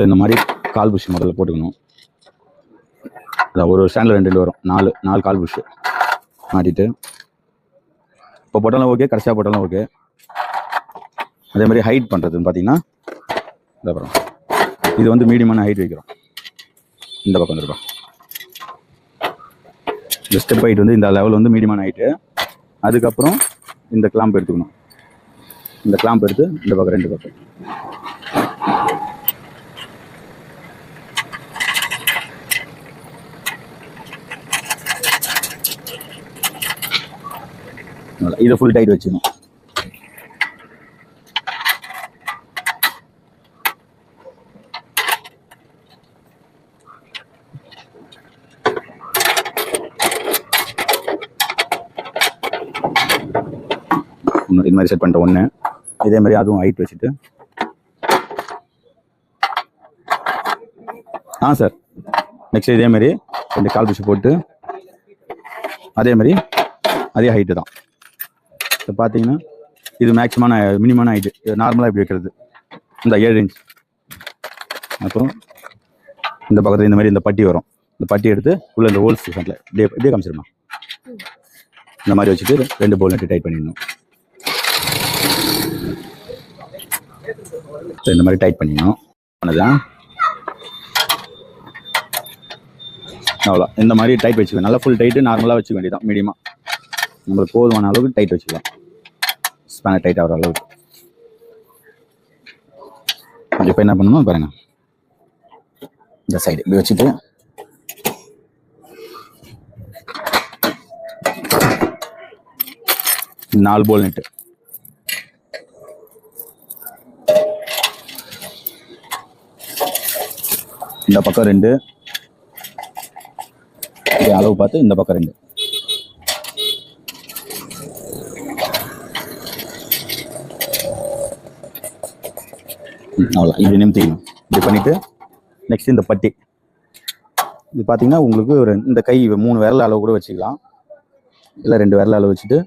இந்த மாதிரி கால் புஷ் முதல்ல போட்டுக்கணும். அதான் ஒரு ஸ்டாண்டில் 2 வரும். 4 கால் புஷ் மாட்டிட்டு இப்போ போட்டாலும் ஓகே, கடைசியாக போட்டாலும் ஓகே. அதே மாதிரி ஹைட் பண்ணுறதுன்னு பார்த்தீங்கன்னா அப்புறம் இது வந்து மீடியமான ஹைட் வைக்கிறோம். இந்த பக்கம் வந்துருப்பா. இந்த ஸ்டெப் ஹைட் வந்து இந்த லெவல் வந்து மீடியமான ஹைட்டு. அதுக்கப்புறம் இந்த கிளாம்ப் எடுத்துக்கணும். இந்த கிளாம்ப் எடுத்து இந்த பக்கம் 2 பக்கம் இதை ஃபுல் டைட் வச்சுக்கணும். இது மாதிரி செட் பண்ணிட்டோம். ஒன்று இதே மாதிரி அதுவும் ஹைட் வச்சுட்டு சார் நெக்ஸ்ட் இதே மாதிரி 2 கால் புஷ் போட்டு அதே மாதிரி அதே ஹைட்டு தான். இப்போ பார்த்தீங்கன்னா இது மேக்ஸிமான மினிமமான ஹைட்டு. நார்மலாக இப்படி வைக்கிறது இந்த 7 இன்ச். அப்புறம் இந்த பக்கத்தில் இந்த மாதிரி இந்த பட்டி வரும். இந்த பட்டி எடுத்து உள்ள இந்த ஹோல்ஸ் ஃப்ரண்ட்டில் இப்படியே காமிச்சிருமா. இந்த மாதிரி வச்சுட்டு 2 போல் நட்டு டைட் பண்ணிடணும். இந்த மாதிரி டைட் பண்ணிடணும். அதுதான் அவ்வளோ. இந்த மாதிரி டைட் வச்சுக்கலாம். நல்லா ஃபுல் டைட்டு நார்மலாக வச்சுக்க வேண்டியதான். மீடியமாக நம்மளுக்கு போதுமான அளவுக்கு டைட் வச்சுக்கலாம். ஸ்பேனர் டைட் ஆகிற அளவுக்கு. இப்போ என்ன பண்ணணும் பாருங்க. இந்த சைடு இப்படி வச்சுட்டு நாலு போல் நெட்டு இந்த பக்கம் 2 அளவு பார்த்து இந்த பக்கம் 2. அவ்வளோ இப்படி நிமித்திக்கணும். இப்படி பண்ணிவிட்டு நெக்ஸ்ட் இந்த பட்டி இது பார்த்தீங்கன்னா உங்களுக்கு இந்த கை 3 விரல் அளவு கூட வச்சுக்கலாம். இல்லை 2 விரல் அளவு வச்சுட்டு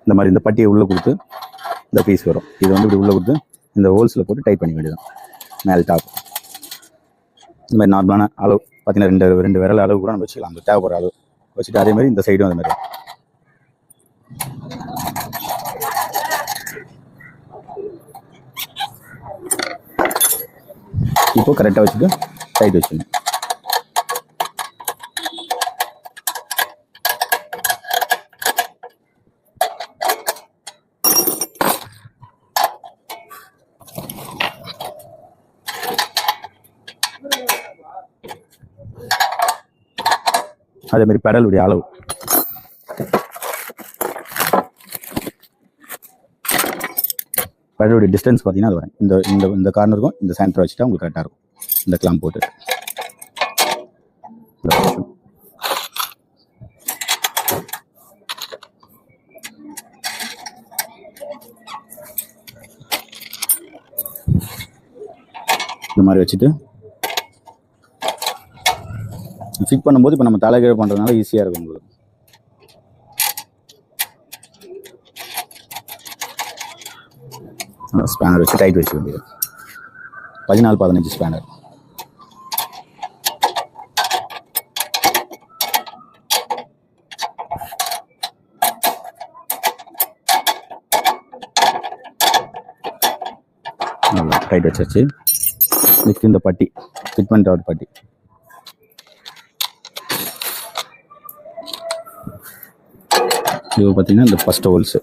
இந்த மாதிரி இந்த பட்டியை உள்ளே கொடுத்து இந்த பீஸ் வரும். இது வந்து இப்படி உள்ளே கொடுத்து இந்த ஹோல்ஸில் போட்டு டைட் பண்ணி வேண்டியதான். மேல் டாப் இந்த மாதிரி நார்மலான அளவு பார்த்தீங்கன்னா 2 விரல் அளவு கூட நம்ம வச்சுக்கலாம். அந்த தேவைப்படுற அளவு வச்சுட்டு அதே மாதிரி இந்த சைடும் அந்த மாதிரி இப்போ கரெக்டாக வச்சுட்டு டைட் வச்சுக்கணும். அதே மாதிரி பெடலுடைய அளவு பெடலுடைய டிஸ்டன்ஸ் பார்த்தீங்கன்னா அது வரும். இந்த கார்னருக்கும் இந்த சென்டர் வச்சுட்டா உங்களுக்கு கரெக்டாக இருக்கும். இந்த கிளாம்ப் போட்டு இந்த மாதிரி வச்சுட்டு ஃபிட் பண்ணும்போது இப்போ நம்ம தலைகீழ பண்ணுறதுனால ஈஸியாக இருக்கும் உங்களுக்கு. ஸ்பேனர் வச்சு டைட் வச்சுக்க வேண்டியது. 14-15 ஸ்பேனர். நல்லா டைட் வச்சாச்சு. நெக்ஸ்ட் இந்த பட்டி ஃபிட்மெண்ட் அவுட் பட்டி இது பார்த்தீங்கன்னா இந்த ஃபர்ஸ்ட் ஹோல்ஸு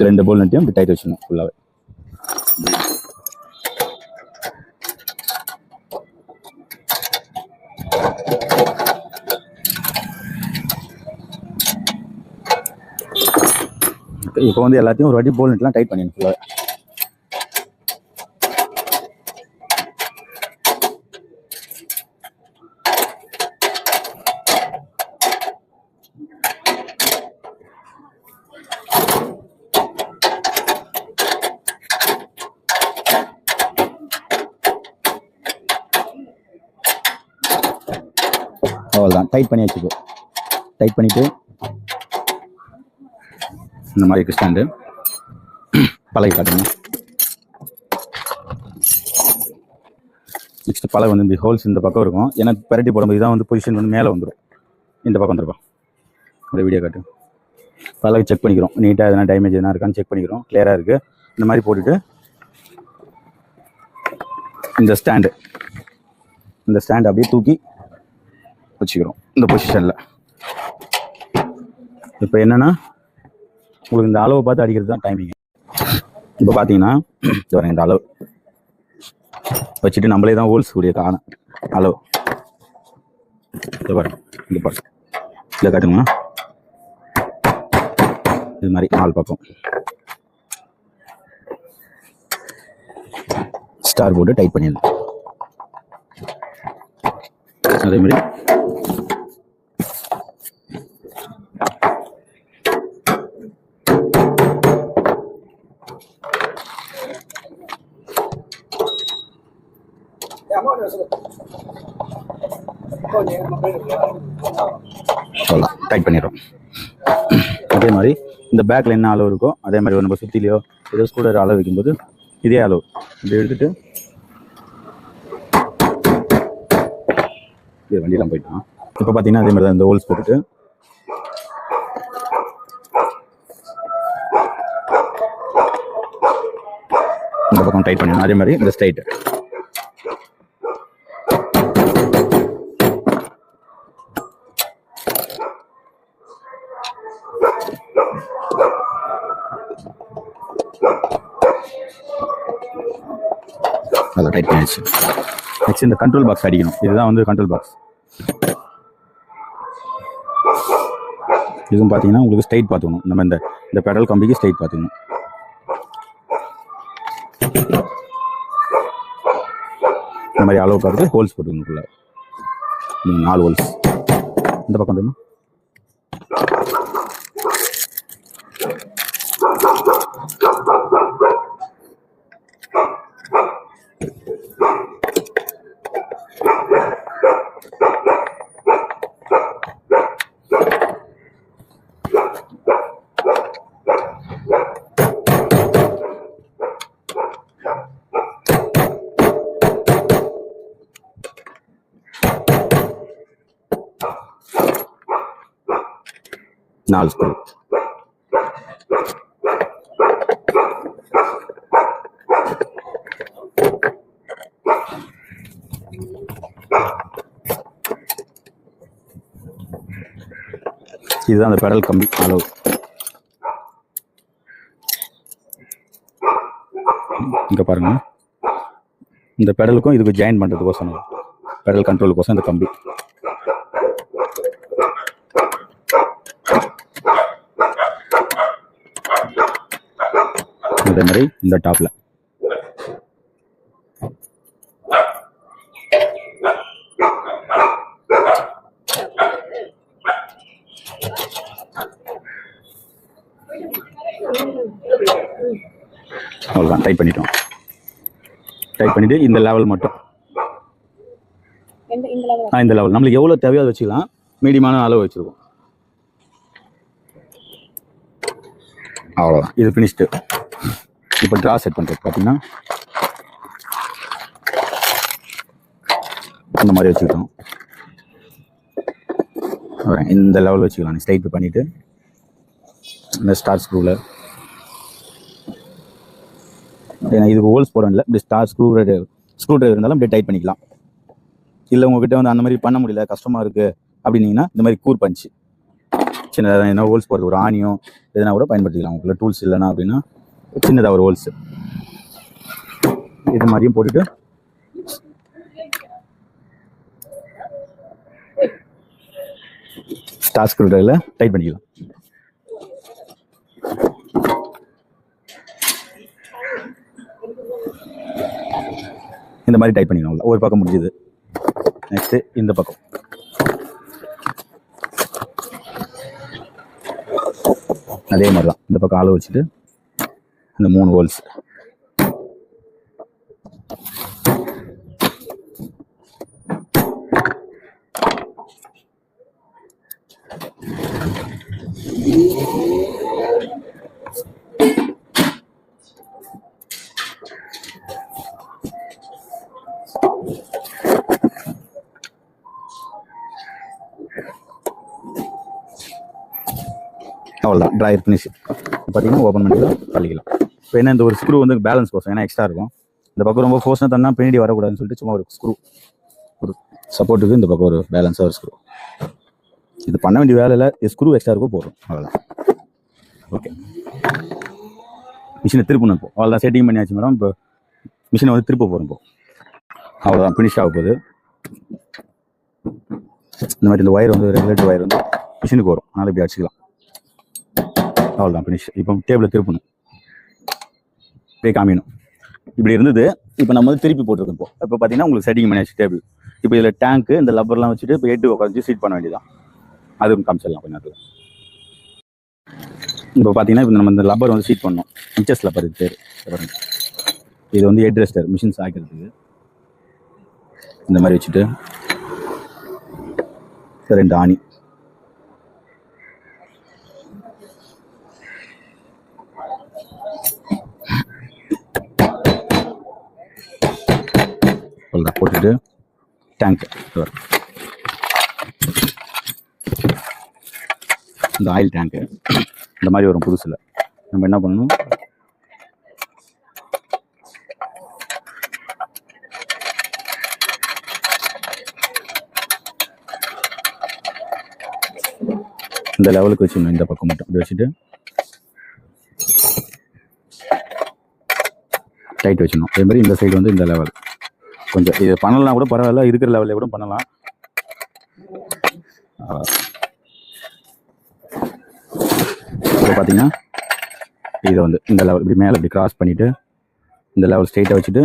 ரெண்டு போல் நட்டியும் இப்படி டைட் வச்சுக்கணும் ஃபுல்லாகவே. இப்போ வந்து எல்லாத்தையும் ஒரு வாட்டி போல் நெட்லாம் டைட் பண்ணிடணும் ஃபுல்லாக. அவ்வளோதான், டைட் பண்ணி வச்சுக்கோ. டைட் பண்ணிவிட்டு இந்த மாதிரி இருக்குது ஸ்டாண்டு. பழகி காட்டுங்க. நெக்ஸ்ட் பழக வந்து இந்த ஹோல்ஸ் இந்த பக்கம் இருக்கும். ஏன்னா பெரட்டி போடும்போது இதான் வந்து பொசிஷன் வந்து மேலே வந்துடும். இந்த பக்கம் வந்துருப்போம். இந்த வீடியோ காட்டு. பழகி செக் பண்ணிக்கிறோம். நீட்டாக எதனா டேமேஜ் எதனா இருக்கான்னு செக் பண்ணிக்கிறோம். கிளியராக இருக்குது. இந்த மாதிரி போட்டுட்டு இந்த ஸ்டாண்டு அப்படியே தூக்கி வச்சுக்கிறோம் இந்த பொசிஷனில். இப்போ என்னென்னா உங்களுக்கு இந்த அளவை பார்த்து அடிக்கிறது தான் டைமிங். இப்போ பார்த்தீங்கன்னா இந்த அளவு வச்சுட்டு நம்மளே தான் ஹோல்ஸ் கூடிய காணும் அளவு. பாருங்க, இந்த பாருங்க, இதில் காட்டுங்களா, இது மாதிரி 4 பக்கம் ஸ்டார் போட்டு டைட் பண்ணிடணும். அதே மாதிரி டைட் பண்ணிடுறோம். அதே மாதிரி இந்த பேக்கில் என்ன அளவு இருக்கோ அதே மாதிரி நம்ம சுற்றிலையோ ஏதோ ஸ்கூட்டர் அளவு வைக்கும்போது இதே அளவு இதை எடுத்துட்டு இது வண்டியெல்லாம் போயிட்டோம். இப்போ பார்த்தீங்கன்னா அதே மாதிரி தான் இந்த ஹோல்ஸ் போட்டுட்டு இந்த பக்கம் டைட் பண்ணிடணும். அதே மாதிரி இந்த ஸ்ட்ரைட்டு அதை டைட் பண்ணிடுச்சு. நெக்ஸ்ட் இந்த கண்ட்ரோல் பாக்ஸ் அடிக்கணும். இதுதான் வந்து கண்ட்ரோல் பாக்ஸ். இதுவும் பார்த்தீங்கன்னா உங்களுக்கு ஸ்ட்ரைட் பார்த்துக்கணும். நம்ம இந்த பெடல் கம்பிக்கு ஸ்ட்ரைட் பார்த்துக்கணும். இந்த மாதிரி அளவு பார்த்து ஹோல்ஸ் போட்டுக்கணுக்குள்ள 4 ஹோல்ஸ். இந்த பக்கம் வந்து நாலு ஸ்க்ரூ. இதுதான் அந்த பெடல் கம்பி அளவு. இங்கே பாருங்க, இந்த பெடலுக்கும் இதுக்கு ஜாயின் பண்ணுறதுக்கோசம் பெடல் கண்ட்ரோலுக்கோசம் இந்த கம்பி. அதே மாதிரி இந்த டாப்ல அவ்வளோதான், டைட் பண்ணிட்டோம். டைட் பண்ணிட்டு இந்த லெவல் மட்டும் இந்த லெவல் நம்மளுக்கு எவ்வளோ தேவையோ அதை வச்சுக்கலாம். மீடியமான அளவு வச்சுருக்கோம். அவ்வளோதான், இது ஃபினிஷ்டு. இப்போ ட்ரா செட் பண்ணுறது பார்த்தீங்கன்னா அந்த மாதிரி வச்சுக்கிட்டோம். இந்த லெவல் வச்சுக்கலாம். ஸ்ட்ரைட் பண்ணிவிட்டு இந்த ஸ்டார் ஸ்க்ரூவில், ஏன்னா இதுக்கு ஹோல்ஸ் போடல, இப்படி ஸ்டார் ஸ்க்ரூ ட்ரைவர் இருந்தாலும் இப்படி டைட் பண்ணிக்கலாம். இல்லை உங்ககிட்ட வந்து அந்த மாதிரி பண்ண முடியல, கஷ்டமாக இருக்குது அப்படின்னீங்கன்னா இந்த மாதிரி கூர் பஞ்சு சின்னதாக என்ன ஹோல்ஸ் போடுறது, ஒரு ஆணியோ எதனா கூட பயன்படுத்திக்கலாம். உங்களுக்குள்ள டூல்ஸ் இல்லைன்னா அப்படின்னா சின்னதாக ஒரு ஹோல்ஸு இது மாதிரியும் போட்டுட்டு ஸ்டார் ஸ்க்ரூ ட்ரைவரில் டைட் பண்ணிக்கலாம். இந்த மாதிரி டைட் பண்ணிக்கலாம். ஒரு பக்கம் முடிஞ்சுது. நெக்ஸ்ட்டு இந்த பக்கம் அதே மாதிரி தான். இந்த பக்கம் அளவு வச்சுட்டு இந்த 3 ஹோல்ஸ் அவ்வளோதான், ட்ராயர் ஃபினிஷ். பார்த்தீங்கன்னா ஓப்பன் பண்ணிட்டு தள்ளிக்கலாம். இப்போ என்ன, இந்த ஒரு ஸ்க்ரூ வந்து பேலன்ஸ் கோசம், ஏன்னா எக்ஸ்ட்ரா இருக்கும். இந்த பக்கம் ரொம்ப ஃபோர்ஸ்னா தண்ணா பின்னாடி வரக்கூடாதுன்னு சொல்லிட்டு சும்மா ஒரு ஸ்க்ரூ, ஒரு சப்போர்ட்டுக்கு இந்த பக்கம் ஒரு பேலன்ஸாக ஒரு ஸ்க்ரூ. இது பண்ண வேண்டிய வேலை இல்லை, ஸ்க்ரூ எக்ஸ்ட்ரா இருக்கும் போதும், அவ்வளோதான். ஓகே, மிஷினை திருப்பணும் இப்போ. அவ்வளோதான், செட்டிங் பண்ணியாச்சு மேடம். இப்போ மிஷினை வந்து திருப்ப போகிறோம் இப்போ. அவ்வளோதான், ஃபினிஷ் ஆக போகுது. இந்த மாதிரி இந்த ஒயர் வந்து ரெகுலேட்டர் ஒயர் வந்து மிஷினுக்கு வரும், அதனால் இப்படி அடிச்சுக்கலாம். அவ்வளோதான், ஃபினிஷ். இப்போ டேபிளை திருப்பணும், இப்படியே காமிக்கணும். இப்படி இருந்தது, இப்போ நம்ம வந்து திருப்பி போட்டிருக்கோம். இப்போ பார்த்தீங்கன்னா உங்களுக்கு செட்டிங் பண்ணியாச்சு டேபிள். இப்போ இதில் டேங்க்கு இந்த லப்பர்லாம் வச்சுட்டு இப்போ ஹெட்டு உட்காந்து சீட் பண்ண வேண்டியதான். அதுவும் காமிச்சிடலாம் கொஞ்சம் நேரத்தில். இப்போ பார்த்தீங்கன்னா இப்போ நம்ம இந்த லப்பர் வந்து சீட் பண்ணோம், இன்ச்சஸ் லப்பர் இது பேர். இது வந்து ஹெட் ரெஸ்டர், மிஷின்ஸ் ஆக்கிறதுக்கு. இந்த மாதிரி வச்சுட்டு 2 ஆணி. போட்டுட்டு டேங்க், இந்த ஆயில் டேங்க்கு இந்த மாதிரி வரும் புதுசில். நம்ம என்ன பண்ணணும், இந்த லெவலுக்கு வச்சுக்கணும், இந்த பக்கம் மட்டும் இப்படி வச்சுட்டு டைட் வச்சுக்கணும். அதே மாதிரி இந்த சைடு வந்து இந்த லெவல் கொஞ்சம் இது பண்ணலாம் கூட பரவாயில்ல, இருக்கிற லெவலில் கூட பண்ணலாம். இப்போ பார்த்தீங்கன்னா இதை வந்து இந்த லெவல் இப்படி மேலே இப்படி கிராஸ் பண்ணிவிட்டு இந்த லெவல் ஸ்ட்ரெயிட்டாக வச்சுட்டு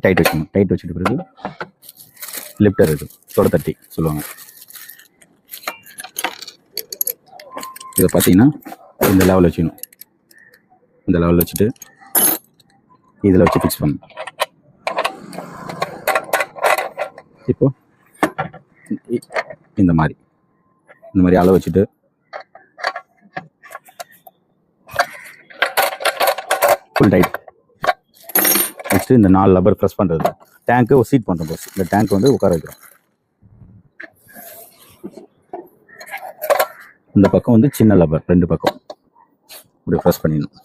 டைட் வச்சுக்கணும். டைட் வச்சுட்டு பிறகு லிஃப்டர் இருக்குது, தொட தட்டி சொல்லுவாங்க. இதை பார்த்தீங்கன்னா இந்த லெவல் வச்சுக்கணும். இந்த லெவலில் வச்சுட்டு இதில் வச்சு ஃபிக்ஸ் பண்ணணும். இப்போ இந்த மாதிரி அளவு வச்சுட்டு ஃபுல் டைட். நெக்ஸ்ட்டு இந்த 4 லப்பர் ப்ரெஸ் பண்ணுறது. டேங்க்கு ஒரு சீட் பண்ணுறோம். இந்த டேங்க் வந்து உட்கார வைக்கிறோம். இந்த பக்கம் வந்து சின்ன லப்பர் 2 பக்கம் இப்படி ப்ரெஸ் பண்ணிடணும்.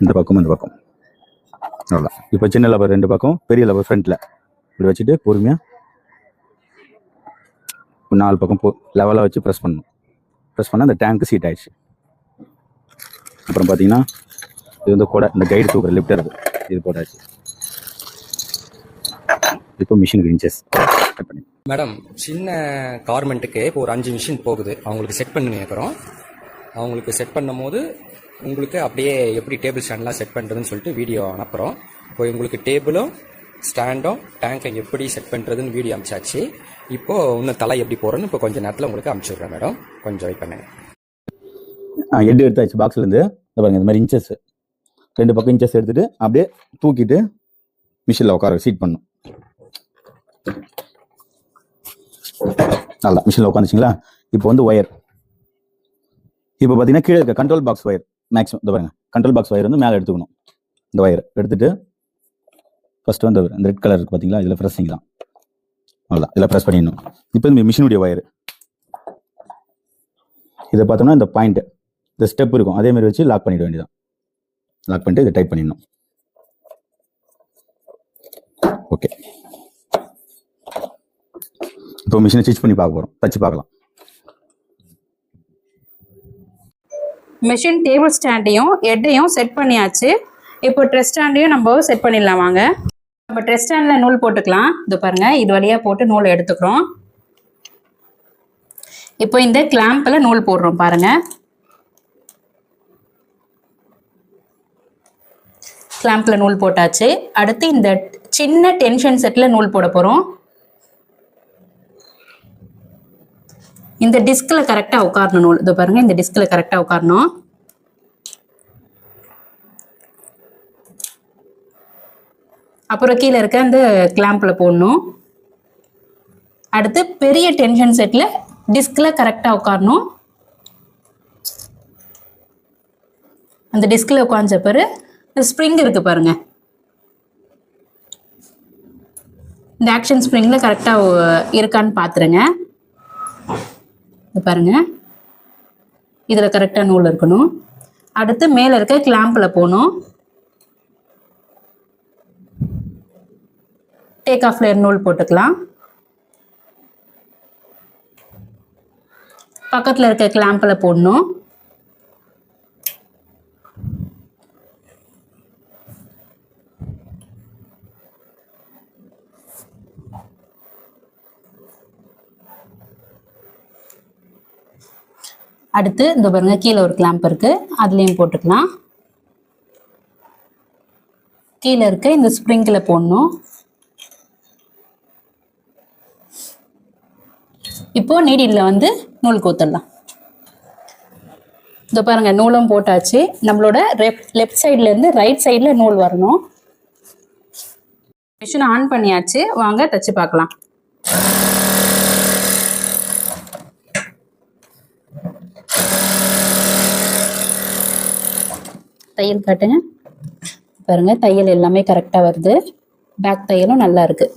இந்த பக்கம் இந்த பக்கம் அவ்வளோ. இப்போ சின்ன லப்பர் 2 பக்கம், பெரிய லப்பர் ஃப்ரண்ட்டில் இப்படி வச்சுட்டு பொறுமையாக 4 பக்கம் லெவலாக வச்சு ப்ரெஸ் பண்ணணும். ப்ரெஸ் பண்ணால் அந்த டேங்க்கு சீட் ஆயிடுச்சு. அப்புறம் பார்த்தீங்கன்னா இது வந்து கூட இந்த கைடு தூக்குற லிஃப்டர் இருக்குது, இது போட்டாச்சு. இப்போ மிஷினுக்கு இன்ச்சஸ் கட் பண்ணி மேடம், சின்ன கார்மெண்ட்டுக்கு இப்போ ஒரு 5 மிஷின் போகுது, அவங்களுக்கு செட் பண்ணி அப்புறம் அவங்களுக்கு செட் பண்ணும் போது உங்களுக்கு அப்படியே எப்படி டேபிள் ஸ்டாண்ட்லாம் செட் பண்ணுறதுன்னு சொல்லிட்டு வீடியோ அனுப்புகிறோம். இப்போ உங்களுக்கு டேபிளும் ஸ்டாண்டும் டேங்கை எப்படி செட் பண்ணுறதுன்னு வீடியோ அனுப்பிச்சாச்சு. இப்போது இன்னும் தலை எப்படி போகிறோன்னு இப்போ கொஞ்சம் நேரத்தில் உங்களுக்கு அனுப்பிச்சுட்றேன் மேடம், கொஞ்சம் வெயிட் பண்ணுங்க. ஹெட் எடுத்தாச்சு பாக்ஸ்லேருந்து. பாருங்க இந்த மாதிரி இன்ச்சஸ் 2 பக்கம் இன்ச்சஸ் எடுத்துகிட்டு அப்படியே தூக்கிட்டு மிஷினில் உட்கார சீட் பண்ணணும். நல்லா மிஷினில் உட்காந்துச்சிங்களா. இப்போ வந்து ஒயர், இப்போ பார்த்தீங்கன்னா கீழே இருக்க கண்ட்ரோல் பாக்ஸ் ஒயர் மேக்ஸிமம் இந்த பாருங்க, கண்ட்ரோல் பாக்ஸ் ஒயர் வந்து மேலே எடுத்துக்கணும். இந்த ஒயர் எடுத்துகிட்டு ஃபஸ்ட்டு வந்து இந்த ரெட் கலர் இருக்குது பார்த்தீங்களா, இதில் ப்ரெஸ் பண்ணிக்கலாம். அவ்வளோதான், இதில் ப்ரெஸ் பண்ணிடணும். இப்போ இந்த மிஷினுடைய ஒயர் இதை பார்த்தோம்னா இந்த பாயிண்ட் இந்த ஸ்டெப் இருக்கும், அதேமாதிரி வச்சு லாக் பண்ணிட வேண்டியதான். லாக் பண்ணிட்டு இதை டைப் பண்ணிடணும். ஓகே, இப்போ மிஷினை ஸ்டிச் பண்ணி பார்க்க போகிறோம், தச்சு பார்க்கலாம். மிஷின் டேபிள் ஸ்டாண்டையும் ஹெட்டையும் செட் பண்ணியாச்சு. இப்போ ட்ரெஸ் ஸ்டாண்டையும் நம்ம செட் பண்ணிடலாம் வாங்க. நம்ம ட்ரெஸ் ஸ்டாண்டில் நூல் போட்டுக்கலாம். இது பாருங்கள், இது வழியாக போட்டு நூல் எடுத்துக்கிறோம். இப்போ இந்த கிளாம்பில் நூல் போடுறோம் பாருங்கள். கிளாம்பில் நூல் போட்டாச்சு. அடுத்து இந்த சின்ன டென்ஷன் செட்டில் நூல் போட போகிறோம். இந்த டிஸ்கில் கரெக்டாக உட்காரணும் நூல். இது பாருங்கள், இந்த டிஸ்கில் கரெக்டாக உட்காரணும். அப்புறம் கீழே இருக்க அந்த கிளாம்பில் போடணும். அடுத்து பெரிய டென்ஷன் செட்டில் டிஸ்கில் கரெக்டாக உட்காரணும். அந்த டிஸ்கில் உட்காந்த பிறகு ஸ்ப்ரிங் இருக்குது பாருங்கள், இந்த ஆக்ஷன் ஸ்ப்ரிங்கில் கரெக்டாக இருக்கான்னு பார்த்துருங்க. இது பாருங்கள், இதில் கரெக்டாக நூல் இருக்கணும். அடுத்து மேலே இருக்க கிளாம்பில் போகணும். டேக் ஆஃப் லேயர் நூல் போட்டுக்கலாம். பக்கத்தில் இருக்க கிளாம்பில் போடணும். அடுத்து இந்த பாருங்க, கீழே ஒரு கிளாம்ப் இருக்கு, அதுலேயும் போட்டுக்கலாம். கீழே இருக்க இந்த ஸ்ப்ரிங்கில் போடணும். இப்போ நீடில் வந்து நூல் கோத்துடலாம். இந்த பாருங்க, நூலும் போட்டாச்சு. நம்மளோட லெஃப்ட் சைட்லேருந்து ரைட் சைடில் நூல் வரணும். மிஷின் ஆன் பண்ணியாச்சு, வாங்க தச்சு பார்க்கலாம். தையல் காட்டுங்க. பாருங்க, தையல் எல்லாமே கரெக்டாக வருது. பேக் தையலும் நல்லா இருக்குது.